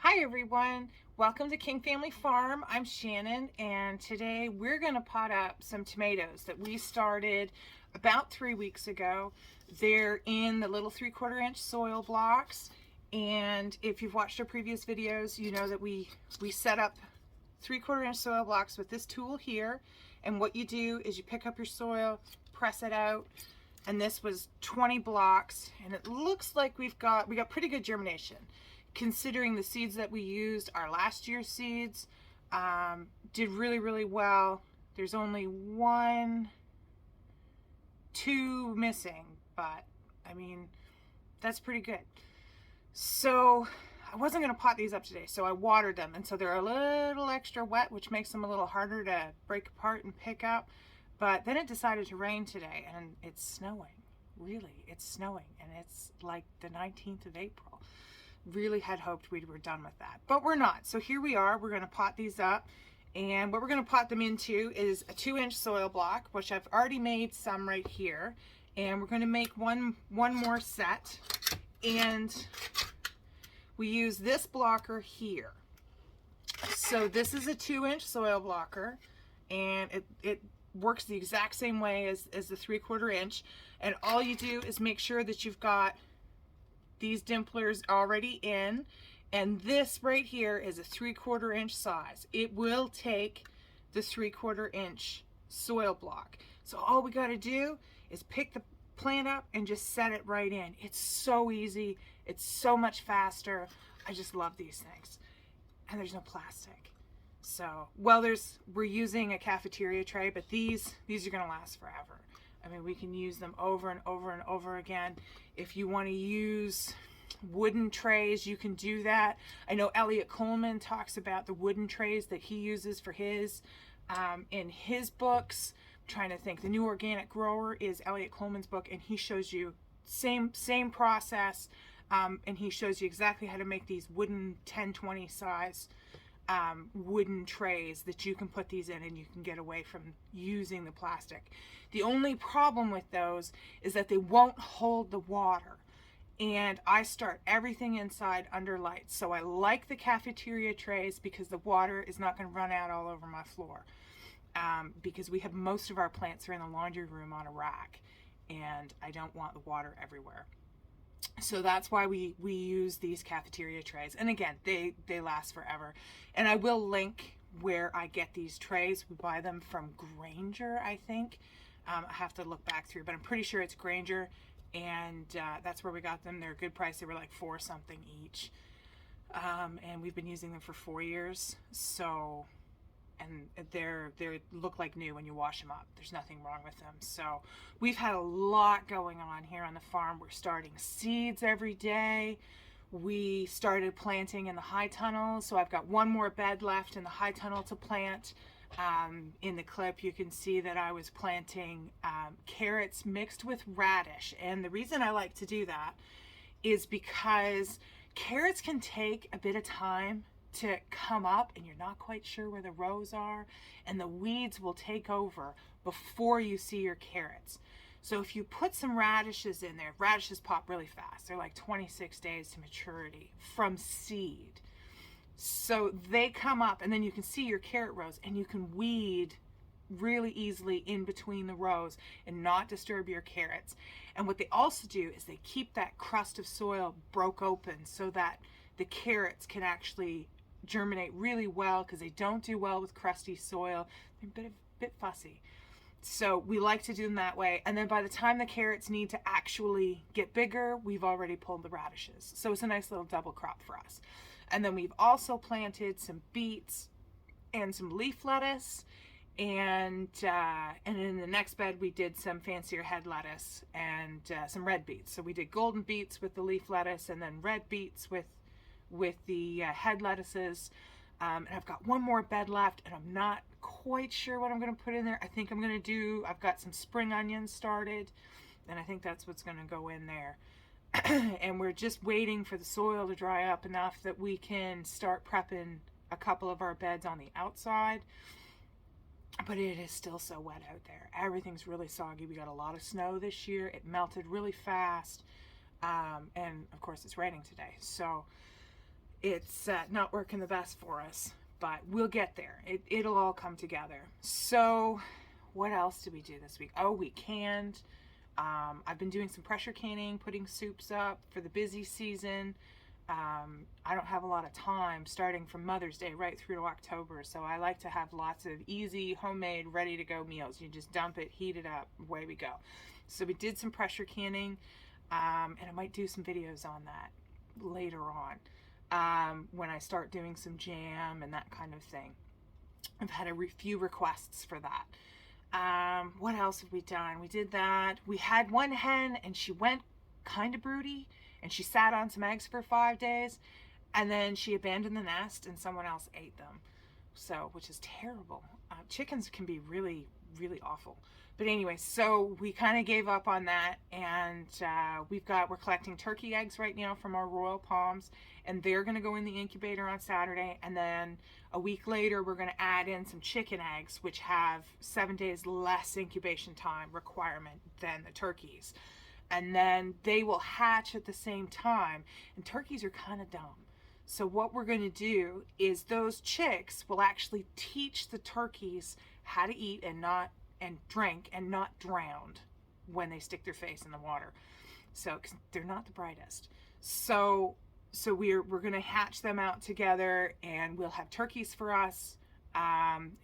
Hi everyone, welcome to King Family Farm. I'm Shannon, and today we're going to pot up some tomatoes that we started about 3 weeks ago. They're in the little 3/4 inch soil blocks, and if you've watched our previous videos, you know that we set up 3/4 inch soil blocks with this tool here. And what you do is you pick up your soil, press it out, and this was 20 blocks, and it looks like we got pretty good germination considering the seeds that we used are last year's seeds. Did really well. There's only two missing, but I mean, that's pretty good. So I wasn't going to pot these up today, so I watered them, and so they're a little extra wet, which makes them a little harder to break apart and pick up. But then it decided to rain today, and it's snowing. Really, it's snowing, and it's like the 19th of April. Really had hoped we were done with that, but we're not. So here we are. We're going to pot these up, and what we're going to pot them into is a 2-inch soil block, which I've already made some right here, and we're going to make one more set, and we use this blocker here. So this is a 2-inch soil blocker, and it works the exact same way as the 3/4 inch, and all you do is make sure that you've got these dimplers already in, and this right here is a 3/4 inch size. It will take the 3/4 inch soil block. So all we got to do is pick the plant up and just set it right in. It's so easy. It's so much faster. I just love these things. And there's no plastic. So, well, we're using a cafeteria tray, but these are going to last forever. I mean, we can use them over and over and over again. If you want to use wooden trays, you can do that. I know Elliot Coleman talks about the wooden trays that he uses for his in his books. I'm trying to think. The New Organic Grower is Elliot Coleman's book, and he shows you same process, and he shows you exactly how to make these wooden 10-20 size wooden trays that you can put these in, and you can get away from using the plastic. The only problem with those is that they won't hold the water, and I start everything inside under lights. So I like the cafeteria trays because the water is not going to run out all over my floor, because we have most of our plants are in the laundry room on a rack, and I don't want the water everywhere. So that's why we use these cafeteria trays. And again, they last forever. And I will link where I get these trays. We buy them from Granger, I think. I have to look back through, but I'm pretty sure it's Granger. And that's where we got them. They're a good price. They were like $4 something each. And we've been using them for 4 years. So, and they look like new when you wash them up. There's nothing wrong with them. So we've had a lot going on here on the farm. We're starting seeds every day. We started planting in the high tunnel. So I've got one more bed left in the high tunnel to plant. In the clip, you can see that I was planting carrots mixed with radish. And the reason I like to do that is because carrots can take a bit of time to come up, and you're not quite sure where the rows are, and the weeds will take over before you see your carrots. So if you put some radishes in there, radishes pop really fast. They're like 26 days to maturity from seed. So they come up, and then you can see your carrot rows, and you can weed really easily in between the rows and not disturb your carrots. And what they also do is they keep that crust of soil broke open so that the carrots can actually germinate really well because they don't do well with crusty soil. They're a bit fussy. So we like to do them that way. And then by the time the carrots need to actually get bigger, we've already pulled the radishes. So it's a nice little double crop for us. And then we've also planted some beets and some leaf lettuce. And in the next bed, we did some fancier head lettuce and some red beets. So we did golden beets with the leaf lettuce and then red beets with the head lettuces. And I've got one more bed left, and I'm not quite sure what I'm going to put in there. I think I'm going to do, I've got some spring onions started, and I think that's what's going to go in there. And we're just waiting for the soil to dry up enough that we can start prepping a couple of our beds on the outside. But it is still so wet out there. Everything's really soggy. We got a lot of snow this year. It melted really fast. And of course it's raining today. So it's not working the best for us, but we'll get there. It'll all come together. So what else did we do this week? Oh, we canned. I've been doing some pressure canning, putting soups up for the busy season. I don't have a lot of time starting from Mother's Day right through to October, so I like to have lots of easy, homemade, ready-to-go meals. You just dump it, heat it up, away we go. So we did some pressure canning, and I might do some videos on that later on when I start doing some jam and that kind of thing. I've had a few requests for that. What else have we done? We did that. We had one hen, and she went kind of broody, and she sat on some eggs for 5 days, and then she abandoned the nest and someone else ate them. So, which is terrible. Chickens can be really, really awful. But anyway, so we kind of gave up on that, and we're collecting turkey eggs right now from our Royal Palms, and they're going to go in the incubator on Saturday, and then a week later we're going to add in some chicken eggs, which have 7 days less incubation time requirement than the turkeys. And then they will hatch at the same time, and turkeys are kind of dumb. So what we're going to do is those chicks will actually teach the turkeys how to eat and drink and not drown when they stick their face in the water. So 'cause they're not the brightest. So we're going to hatch them out together, and we'll have turkeys for us.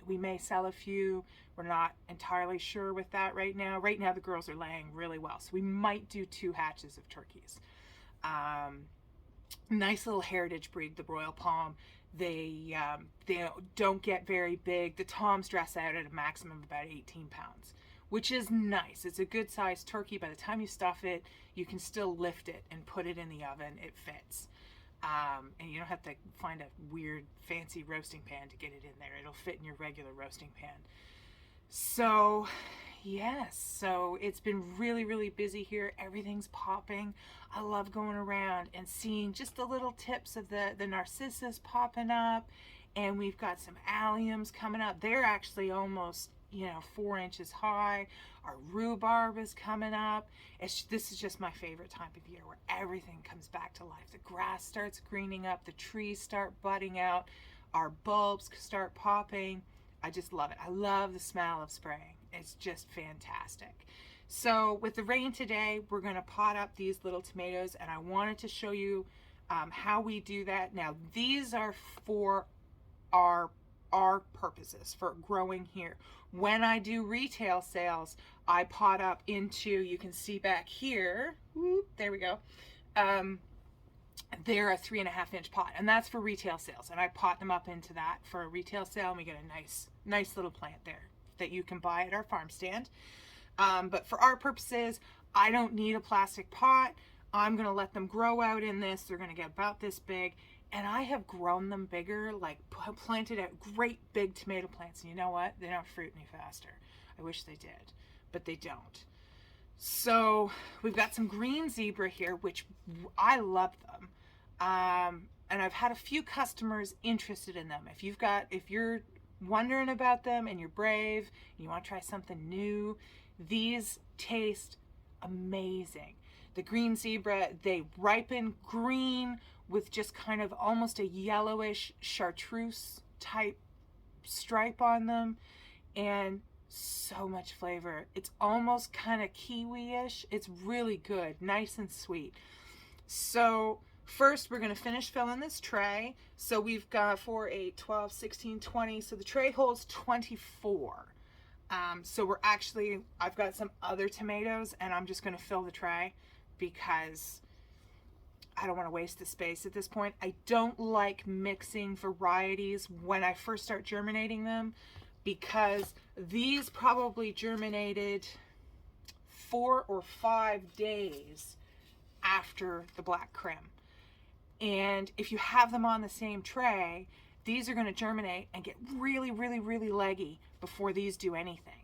We may sell a few. We're not entirely sure with that right now. Right now the girls are laying really well, so we might do 2 hatches of turkeys. Nice little heritage breed, the Royal Palm. They don't get very big. The toms dress out at a maximum of about 18 pounds, which is nice. It's a good sized turkey. By the time you stuff it, you can still lift it and put it in the oven. It fits. And you don't have to find a weird fancy roasting pan to get it in there. It'll fit in your regular roasting pan. So yes, so it's been really, really busy here. Everything's popping. I love going around and seeing just the little tips of the narcissus popping up, and we've got some alliums coming up. They're actually almost 4 inches high. Our rhubarb is coming up. This is just my favorite time of year where everything comes back to life. The grass starts greening up, the trees start budding out, our bulbs start popping. I just love it. I love the smell of spraying. It's just fantastic. So with the rain today, we're going to pot up these little tomatoes, and I wanted to show you how we do that. Now these are for our purposes for growing here. When I do retail sales, I pot up into, you can see back here, whoop, there we go. They're a 3.5 inch pot, and that's for retail sales, and I pot them up into that for a retail sale, and we get a nice little plant there that you can buy at our farm stand. But for our purposes, I don't need a plastic pot. I'm going to let them grow out in this. They're going to get about this big, and I have grown them bigger, like planted out great big tomato plants, and you know what? They don't fruit any faster. I wish they did, but they don't. So we've got some green zebra here, which I love them. And I've had a few customers interested in them. If you're wondering about them and you're brave and you want to try something new, these taste amazing. The green zebra, they ripen green with just kind of almost a yellowish chartreuse type stripe on them, and so much flavor. It's almost kind of kiwi-ish. It's really good, nice and sweet. So First, we're going to finish filling this tray. So we've got 4, 8, 12, 16, 20. So the tray holds 24. So we're actually, I've got some other tomatoes and I'm just going to fill the tray because I don't want to waste the space at this point. I don't like mixing varieties when I first start germinating them because these probably germinated 4 or 5 days after the black crim. And if you have them on the same tray, these are going to germinate and get really, really, really leggy before these do anything.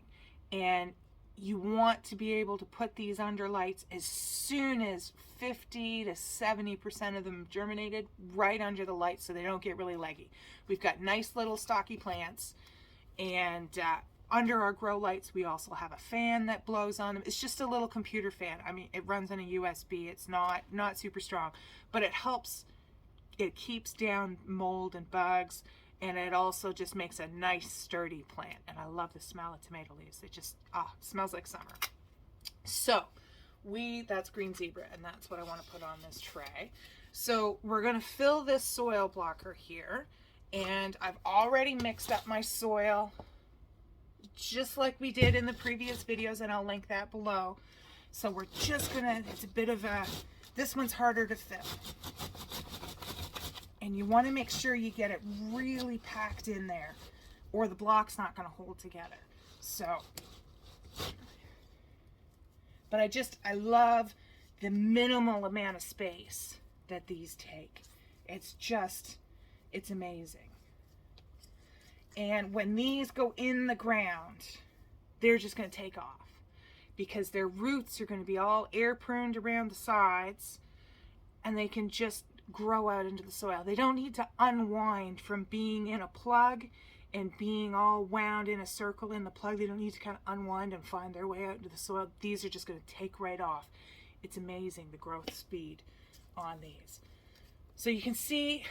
And you want to be able to put these under lights as soon as 50 to 70% of them germinated, right under the lights so they don't get really leggy. We've got nice little stocky plants, and under our grow lights we also have a fan that blows on them. It's just a little computer fan. I mean, it runs on a USB. It's not super strong, but it helps. It keeps down mold and bugs, and it also just makes a nice sturdy plant. And I love the smell of tomato leaves. It just smells like summer. So that's green zebra, and that's what I want to put on this tray. So we're going to fill this soil blocker here, and I've already mixed up my soil just like we did in the previous videos, and I'll link that below. So we're just gonna, it's a bit of a, this one's harder to fill. And you want to make sure you get it really packed in there or the block's not going to hold together. So, but I love the minimal amount of space that these take. It's amazing. And when these go in the ground, they're just going to take off because their roots are going to be all air pruned around the sides, and they can just grow out into the soil. They don't need to unwind from being in a plug and being all wound in a circle in the plug. They don't need to kind of unwind and find their way out into the soil. These are just going to take right off. It's amazing the growth speed on these. So you can see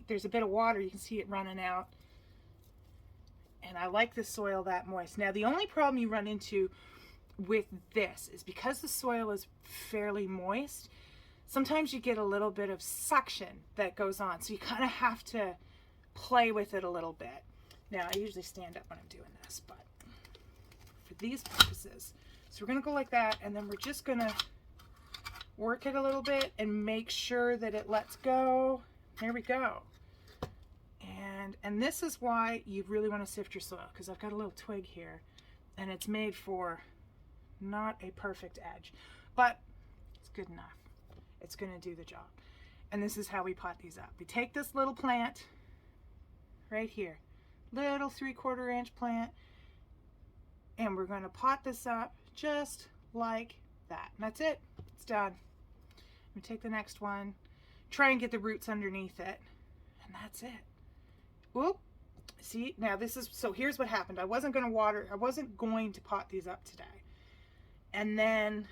there's a bit of water, you can see it running out. And I like the soil that moist. Now the only problem you run into with this is because the soil is fairly moist, sometimes you get a little bit of suction that goes on. So you kind of have to play with it a little bit. Now I usually stand up when I'm doing this, but for these purposes, so we're going to go like that, and then we're just going to work it a little bit and make sure that it lets go. There we go. And this is why you really want to sift your soil, because I've got a little twig here and it's made for not a perfect edge, but it's good enough. It's going to do the job. And this is how we pot these up. We take this little plant right here, little 3/4 inch plant, and we're going to pot this up just like that. And that's it. It's done. We take the next one, try and get the roots underneath it, and that's it. Whoop. See, now this is, so here's what happened. I wasn't going to pot these up today. And then,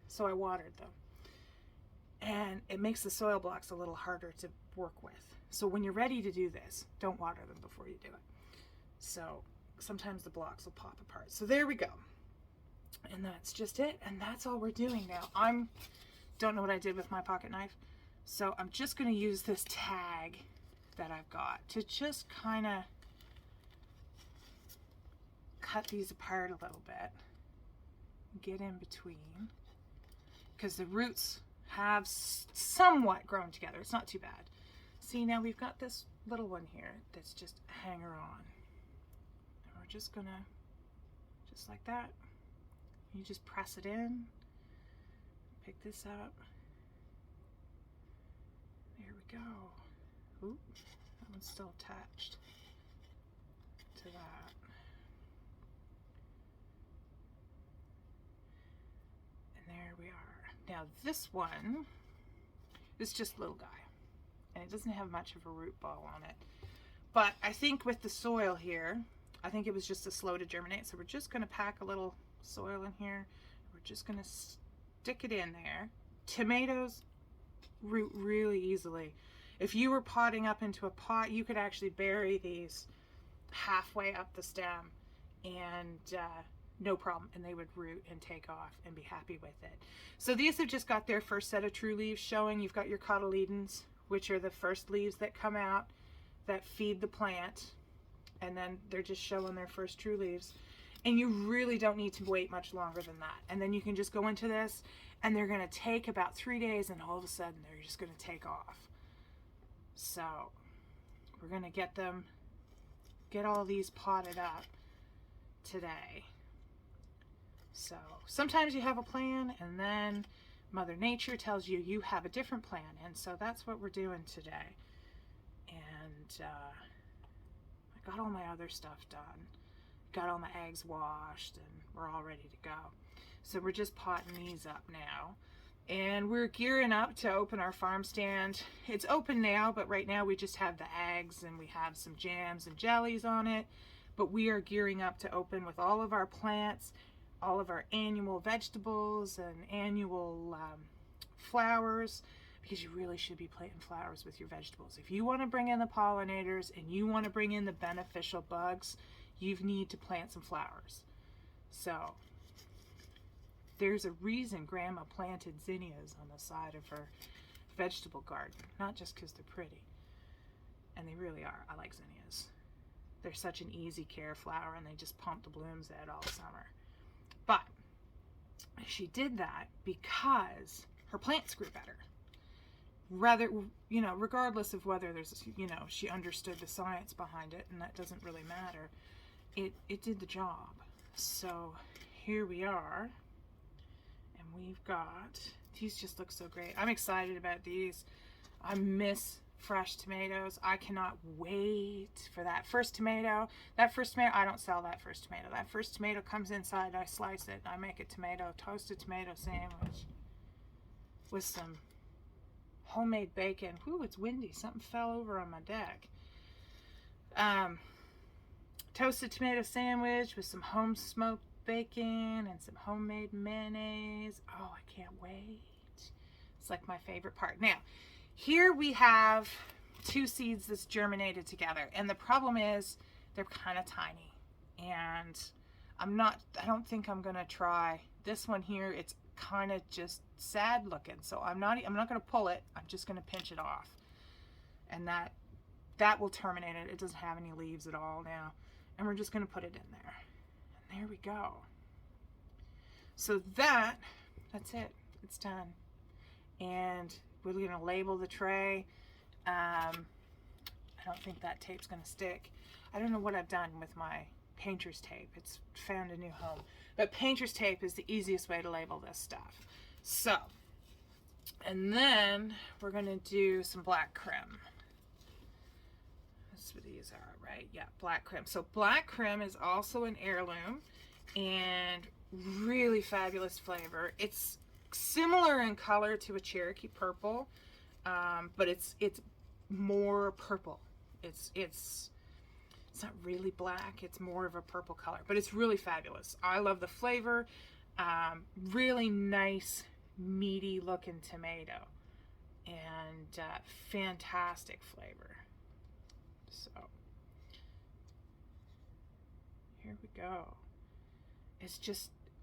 so I watered them. And it makes the soil blocks a little harder to work with. So when you're ready to do this, don't water them before you do it. So sometimes the blocks will pop apart. So there we go. And that's just it. And that's all we're doing now. Don't know what I did with my pocket knife. So I'm just going to use this tag that I've got to just kind of cut these apart a little bit. Get in between. Because the roots have somewhat grown together. It's not too bad. See, now we've got this little one here that's just a hanger on. And we're just gonna, just like that. You just press it in. Pick this up. There we go. Oop, that one's still attached to that. And there we are. Now this one is just a little guy, and it doesn't have much of a root ball on it. But I think with the soil here, I think it was just a slow to germinate. So we're just going to pack a little soil in here. We're just going to stick it in there. Tomatoes root really easily. If you were potting up into a pot, you could actually bury these halfway up the stem and no problem, and they would root and take off and be happy with it. So these have just got their first set of true leaves showing. You've got your cotyledons, which are the first leaves that come out that feed the plant, and then they're just showing their first true leaves. And you really don't need to wait much longer than that. And then you can just go into this, and they're going to take about 3 days, and all of a sudden they're just going to take off. So we're going to get all these potted up today. So sometimes you have a plan, and then Mother Nature tells you you have a different plan. And so that's what we're doing today. And I got all my other stuff done. Got all my eggs washed, and we're all ready to go. So we're just potting these up now. And we're gearing up to open our farm stand. It's open now, but right now we just have the eggs, and we have some jams and jellies on it. But we are gearing up to open with all of our plants, all of our annual vegetables and annual flowers, because you really should be planting flowers with your vegetables. If you want to bring in the pollinators and you want to bring in the beneficial bugs, you need to plant some flowers. So there's a reason Grandma planted zinnias on the side of her vegetable garden, not just because they're pretty. And they really are. I like zinnias. They're such an easy care flower, and they just pump the blooms out all summer. But she did that because her plants grew better. Rather, regardless of whether there's, she understood the science behind it, and that doesn't really matter. It did the job. So here we are, and we've got, these just look so great. I'm excited about these. I miss fresh tomatoes. I cannot wait for that first tomato. That first tomato, I don't sell that first tomato. That first tomato comes inside, I slice it, and I make a toasted tomato sandwich with some homemade bacon. Whew, it's windy. Something fell over on my deck. Toasted tomato sandwich with some home smoked bacon and some homemade mayonnaise. Oh, I can't wait. It's like my favorite part. Now, here we have 2 seeds that's germinated together, and the problem is they're kind of tiny, and I don't think I'm gonna try this one here. It's kind of just sad looking, so I'm not gonna pull it. I'm just gonna pinch it off, and that will terminate it. It doesn't have any leaves at all now, and we're just gonna put it in there, and there we go. So that's it. It's done, and we're gonna label the tray. I don't think that tape's gonna stick. I don't know what I've done with my painter's tape. It's found a new home. But painter's tape is the easiest way to label this stuff. So, and then we're gonna do some black creme. That's what these are, right? Yeah, black creme. So black creme is also an heirloom and really fabulous flavor. It's similar in color to a Cherokee purple, but it's more purple. It's not really black. It's more of a purple color, but it's really fabulous. I love the flavor. Really nice, meaty looking tomato, and fantastic flavor. So here we go.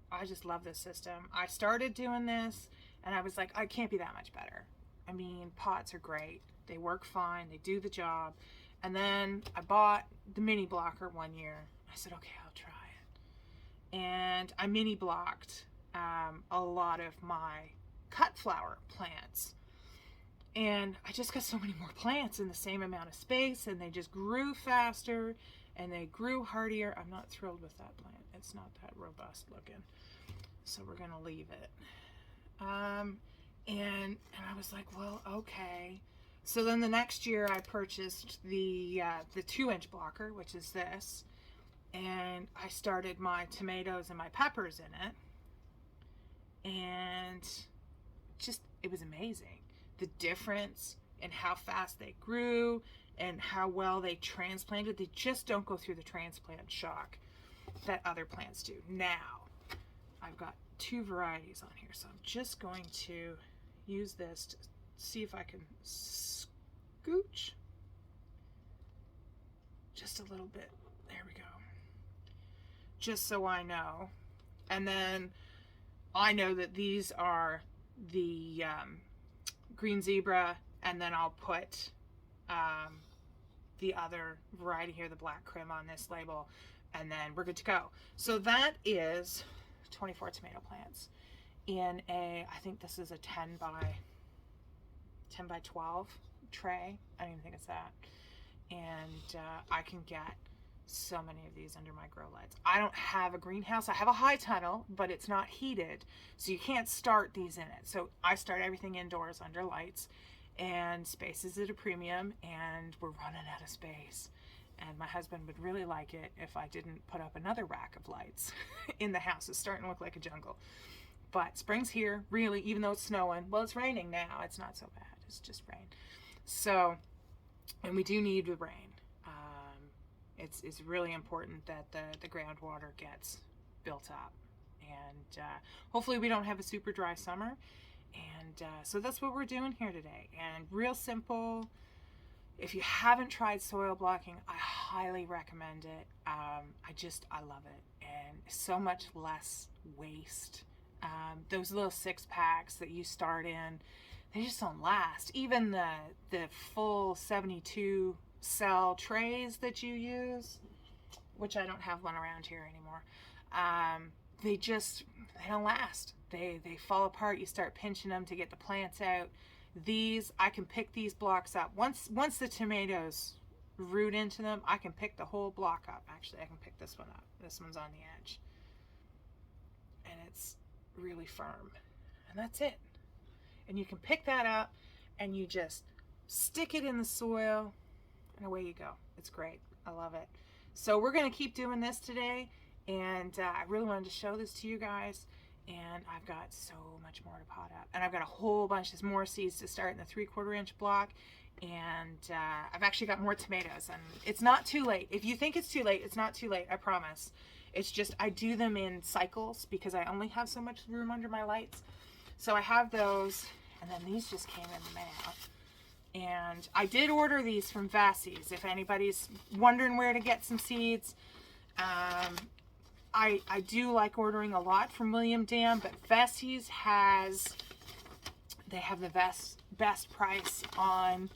I just love this system. I started doing this, and I was like, I can't be that much better. I mean, pots are great. They work fine. They do the job. And then I bought the mini blocker one year. I said, okay, I'll try it. And I mini blocked a lot of my cut flower plants. And I just got so many more plants in the same amount of space, and they just grew faster and they grew hardier. I'm not thrilled with that plant. It's not that robust looking. So we're going to leave it. And I was like, well, okay. So then the next year I purchased the 2-inch blocker, which is this, and I started my tomatoes and my peppers in it, and it was amazing. The difference in how fast they grew and how well they transplanted. They just don't go through the transplant shock that other plants do. Now, I've got 2 varieties on here, so I'm just going to use this to see if I can scooch just a little bit. There we go. Just so I know And then I know that these are the green zebra, and then I'll put the other variety here, the black crim, on this label, and then we're good to go. So that is 24 tomato plants in I think this is a 10 by 12 tray. I don't even think it's that. And I can get so many of these under my grow lights. I don't have a greenhouse. I have a high tunnel, but it's not heated, so you can't start these in it. So I start everything indoors under lights, and space is at a premium, and we're running out of space. And my husband would really like it if I didn't put up another rack of lights in the house. It's starting to look like a jungle. But spring's here, really, even though it's snowing. Well, it's raining now. It's not so bad. It's just rain. So, and we do need the rain. It's really important that the groundwater gets built up. And hopefully we don't have a super dry summer. And so that's what we're doing here today. And real simple. If you haven't tried soil blocking, I highly recommend it. I love it. And so much less waste. Those little 6-packs that you start in, they just don't last. Even the full 72 cell trays that you use, which I don't have one around here anymore, they don't last. They fall apart. You start pinching them to get the plants out. These, I can pick these blocks up. Once the tomatoes root into them, I can pick the whole block up. Actually, I can pick this one up. This one's on the edge. And it's really firm. And that's it. And you can pick that up and you just stick it in the soil and away you go. It's great. I love it. So we're going to keep doing this today. And I really wanted to show this to you guys. And I've got so much more to pot up. And I've got a whole bunch of more seeds to start in the 3/4 inch block. And I've actually got more tomatoes. And it's not too late. If you think it's too late, it's not too late. I promise. It's just I do them in cycles because I only have so much room under my lights. So I have those. And then these just came in the mail. And I did order these from Vessie's. If anybody's wondering where to get some seeds, I do like ordering a lot from William Dam, but Vessie's they have the best price on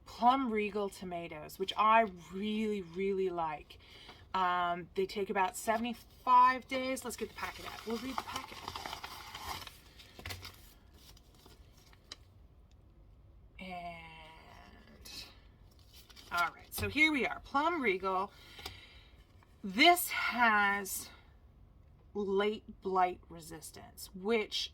Plum Regal tomatoes, which I really, really like. They take about 75 days. Let's get the packet out. We'll read the packet. And all right, so here we are, Plum Regal. This has late blight resistance, which,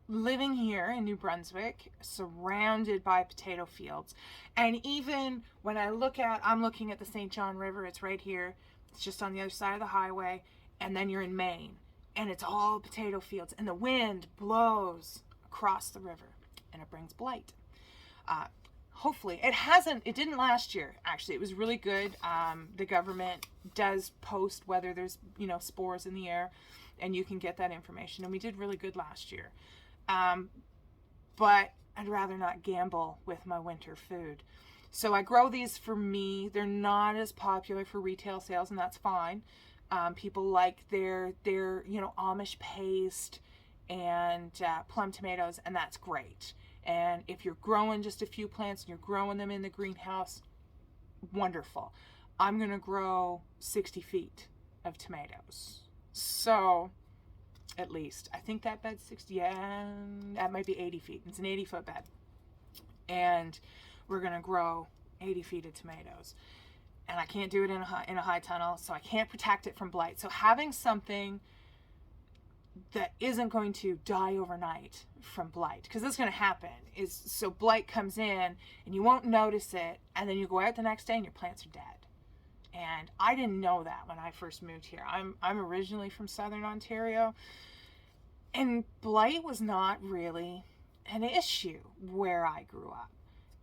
living here in New Brunswick, surrounded by potato fields, and even when I'm looking at the St. John River, it's right here, it's just on the other side of the highway, and then you're in Maine, and it's all potato fields, and the wind blows across the river, and it brings blight. Hopefully it didn't last year. Actually, it was really good. The government does post whether there's spores in the air, and you can get that information, and we did really good last year. But I'd rather not gamble with my winter food, so I grow these for me. They're not as popular for retail sales, and that's fine. People like their Amish paste and plum tomatoes, and that's great. And if you're growing just a few plants and you're growing them in the greenhouse, wonderful. I'm going to grow 60 feet of tomatoes. So, at least. I think that bed's 60, yeah, that might be 80 feet. It's an 80-foot bed. And we're going to grow 80 feet of tomatoes. And I can't do it in a high tunnel, so I can't protect it from blight. So having something that isn't going to die overnight from blight, because that's going to happen, so blight comes in and you won't notice it, and then you go out the next day and your plants are dead. And I didn't know that when I first moved here. I'm originally from Southern Ontario, and blight was not really an issue where I grew up,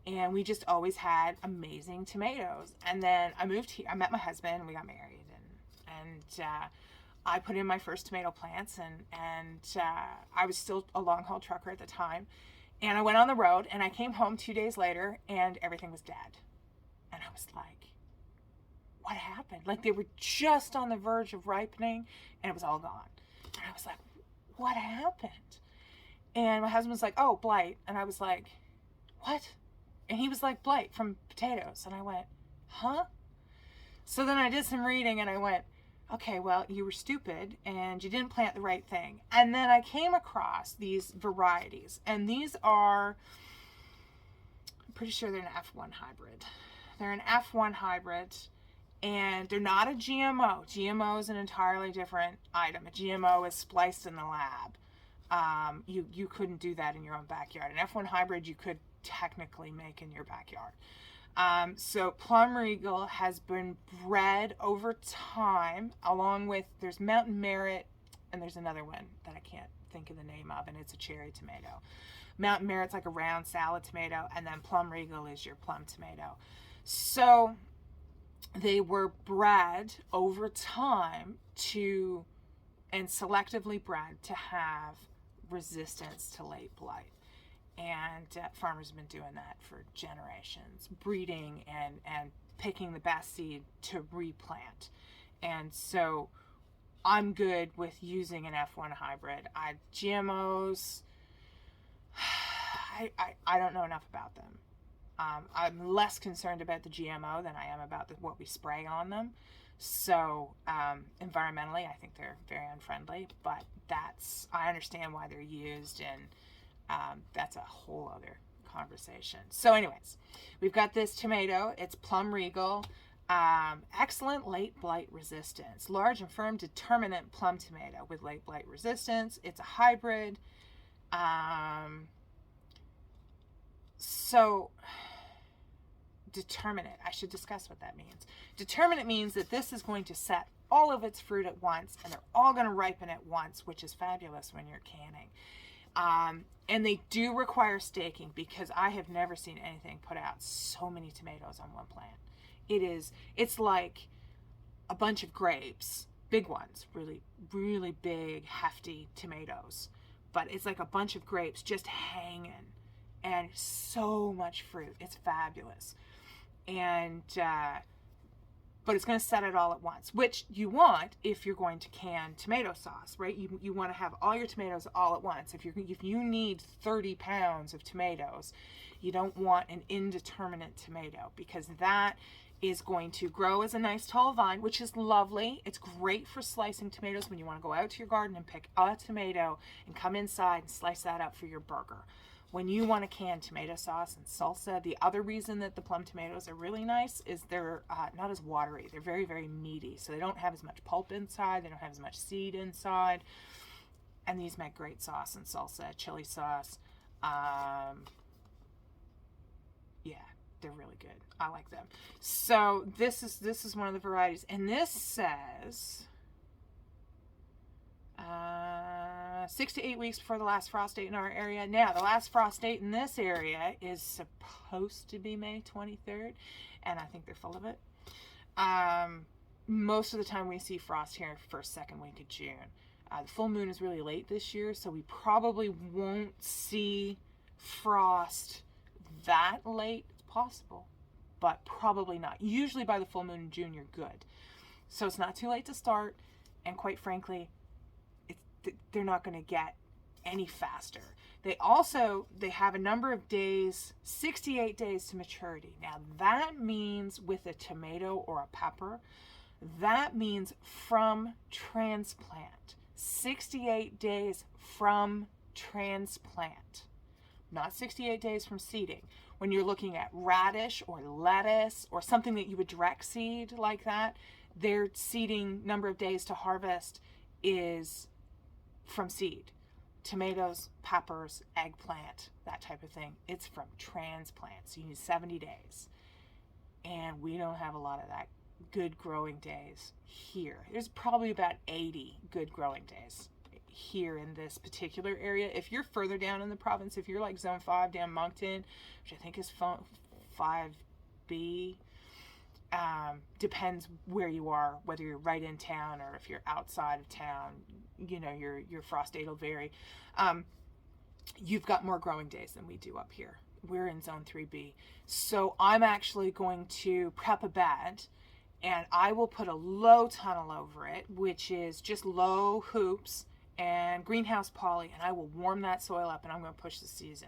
and we just always had amazing tomatoes. And then I moved here, I met my husband, and we got married, and I put in my first tomato plants, and I was still a long haul trucker at the time, and I went on the road, and I came home 2 days later and everything was dead. And I was like, what happened? Like they were just on the verge of ripening and it was all gone. And I was like, what happened? And my husband was like, oh, blight. And I was like, what? And he was like, blight from potatoes. And I went, huh? So then I did some reading and I went, okay, well, you were stupid and you didn't plant the right thing. And then I came across these varieties, and these are, I'm pretty sure they're an F1 hybrid. They're an F1 hybrid, and they're not a GMO. GMO is an entirely different item. A GMO is spliced in the lab. You couldn't do that in your own backyard. An F1 hybrid you could technically make in your backyard. So Plum Regal has been bred over time, along with, there's Mountain Merit, and there's another one that I can't think of the name of, and it's a cherry tomato. Mountain Merit's like a round salad tomato, and then Plum Regal is your plum tomato. So they were bred over time to, and selectively bred to have resistance to late blight. And farmers have been doing that for generations, breeding and picking the best seed to replant. And so I'm good with using an F1 hybrid. GMOs, I don't know enough about them. I'm less concerned about the GMO than I am about what we spray on them. So environmentally, I think they're very unfriendly, but I understand why they're used, and that's a whole other conversation. So anyways, we've got this tomato. It's Plum Regal. Excellent late blight resistance. Large and firm determinate plum tomato with late blight resistance. It's a hybrid. So determinate, I should discuss what that means. Determinate means that this is going to set all of its fruit at once, and they're all going to ripen at once, which is fabulous when you're canning. And they do require staking, because I have never seen anything put out so many tomatoes on one plant. It's like a bunch of grapes, big ones, really, really big, hefty tomatoes. But it's like a bunch of grapes just hanging, and so much fruit. It's fabulous. And, but it's going to set it all at once, which you want if you're going to can tomato sauce, right? You want to have all your tomatoes all at once. If you need 30 pounds of tomatoes, you don't want an indeterminate tomato, because that is going to grow as a nice tall vine, which is lovely. It's great for slicing tomatoes when you want to go out to your garden and pick a tomato and come inside and slice that up for your burger. When you want to can tomato sauce and salsa, the other reason that the plum tomatoes are really nice is they're not as watery. They're very, very meaty. So they don't have as much pulp inside. They don't have as much seed inside. And these make great sauce and salsa, chili sauce. Yeah, they're really good. I like them. So this is one of the varieties. And this says 6 to 8 weeks before the last frost date in our area. Now, the last frost date in this area is supposed to be May 23rd, and I think they're full of it. Most of the time we see frost here first, second week of June. The full moon is really late this year, so we probably won't see frost that late. It's possible, but probably not. Usually by the full moon in June, you're good. So it's not too late to start, and quite frankly, they're not going to get any faster. They have a number of days, 68 days to maturity. Now that means with a tomato or a pepper, that means from transplant. 68 days from transplant, not 68 days from seeding. When you're looking at radish or lettuce or something that you would direct seed like that, their seeding number of days to harvest is from seed. Tomatoes, peppers, eggplant, that type of thing, it's from transplant. So you need 70 days. And we don't have a lot of that good growing days here. There's probably about 80 good growing days here in this particular area. If you're further down in the province, if you're like zone 5 down Moncton, which I think is 5B, depends where you are, whether you're right in town or if you're outside of town, you know, your frost date will vary. You've got more growing days than we do up here. We're in zone 3B. So I'm actually going to prep a bed and I will put a low tunnel over it, which is just low hoops and greenhouse poly, and I will warm that soil up, and I'm going to push the season.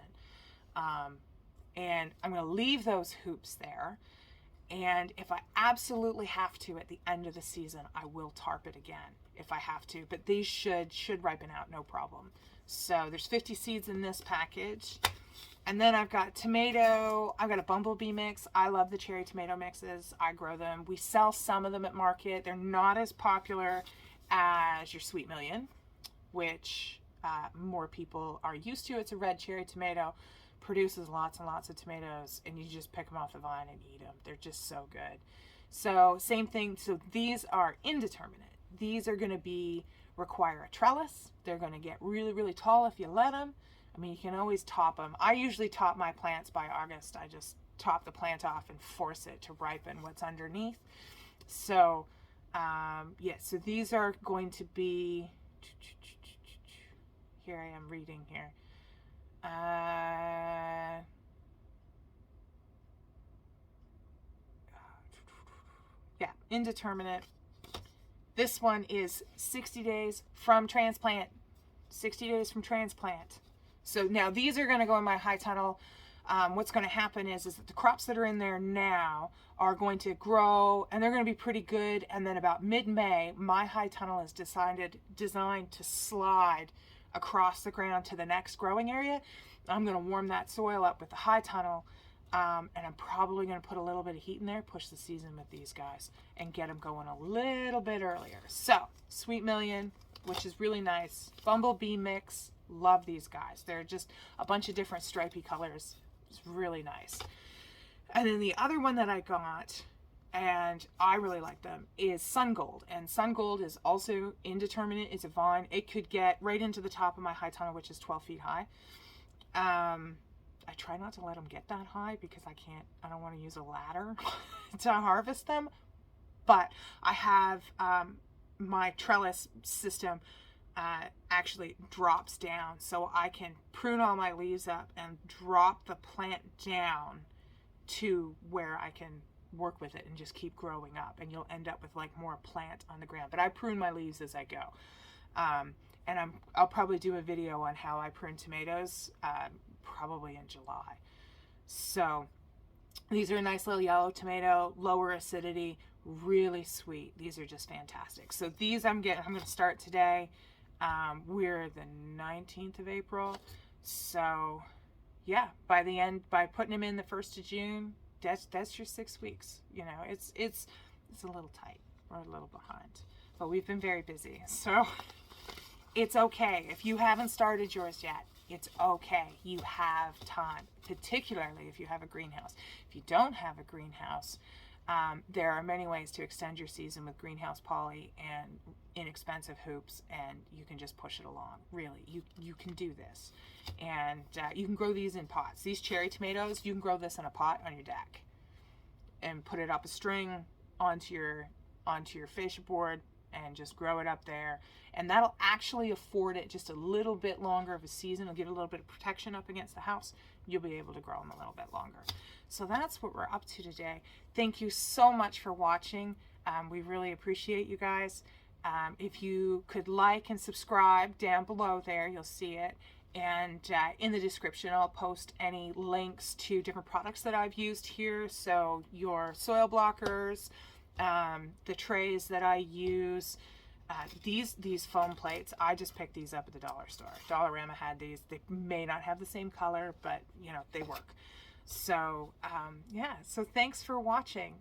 And I'm going to leave those hoops there. And if I absolutely have to at the end of the season, I will tarp it again if I have to. But these should ripen out, no problem. So there's 50 seeds in this package. And then I've got a Bumble Bee mix. I love the cherry tomato mixes. I grow them. We sell some of them at market. They're not as popular as your Sweet Million, which more people are used to. It's a red cherry tomato. Produces lots and lots of tomatoes, and you just pick them off the vine and eat them. They're just so good. So same thing. So these are indeterminate. These are going to require a trellis. They're going to get really, really tall if you let them. I mean, you can always top them. I usually top my plants by August. I just top the plant off and force it to ripen what's underneath. So yeah, so these are going to be, here I am reading here. Yeah, indeterminate. This one is 60 days from transplant. 60 days from transplant. So now these are going to go in my high tunnel. What's going to happen is that the crops that are in there now are going to grow, and they're going to be pretty good. And then about mid-May, my high tunnel is designed to slide across the ground to the next growing area. I'm going to warm that soil up with the high tunnel, and I'm probably going to put a little bit of heat in there, push the season with these guys, and get them going a little bit earlier. So, Sweet Million, which is really nice. Bumble Bee Mix, love these guys. They're just a bunch of different stripy colors. It's really nice. And then the other one that I got, and I really like them, is Sun Gold. And Sun Gold is also indeterminate. It's a vine. It could get right into the top of my high tunnel, which is 12 feet high. I try not to let them get that high because I don't want to use a ladder to harvest them. But I have my trellis system actually drops down, so I can prune all my leaves up and drop the plant down to where I can work with it and just keep growing up, and you'll end up with like more plant on the ground. But I prune my leaves as I go, and I'll probably do a video on how I prune tomatoes probably in July. So these are a nice little yellow tomato, lower acidity, really sweet. These are just fantastic. So these I'm going to start today. We're the 19th of April. So yeah, by putting them in the 1st of June, that's your 6 weeks. You know, it's a little tight. We're a little behind, but we've been very busy. So it's okay. If you haven't started yours yet, it's okay. You have time, particularly if you have a greenhouse. If you don't have a greenhouse, there are many ways to extend your season with greenhouse poly and inexpensive hoops, and you can just push it along. Really, you can do this. And you can grow these in pots. These cherry tomatoes, you can grow this in a pot on your deck and put it up a string onto your fascia board and just grow it up there. And that'll actually afford it just a little bit longer of a season. It'll give it a little bit of protection up against the house. You'll be able to grow them a little bit longer. So that's what we're up to today. Thank you so much for watching. We really appreciate you guys. If you could like and subscribe down below there, you'll see it. And in the description, I'll post any links to different products that I've used here. So your soil blockers, the trays that I use, these foam plates, I just picked these up at the dollar store. Dollarama had these. They may not have the same color, but you know, they work. So yeah, so thanks for watching.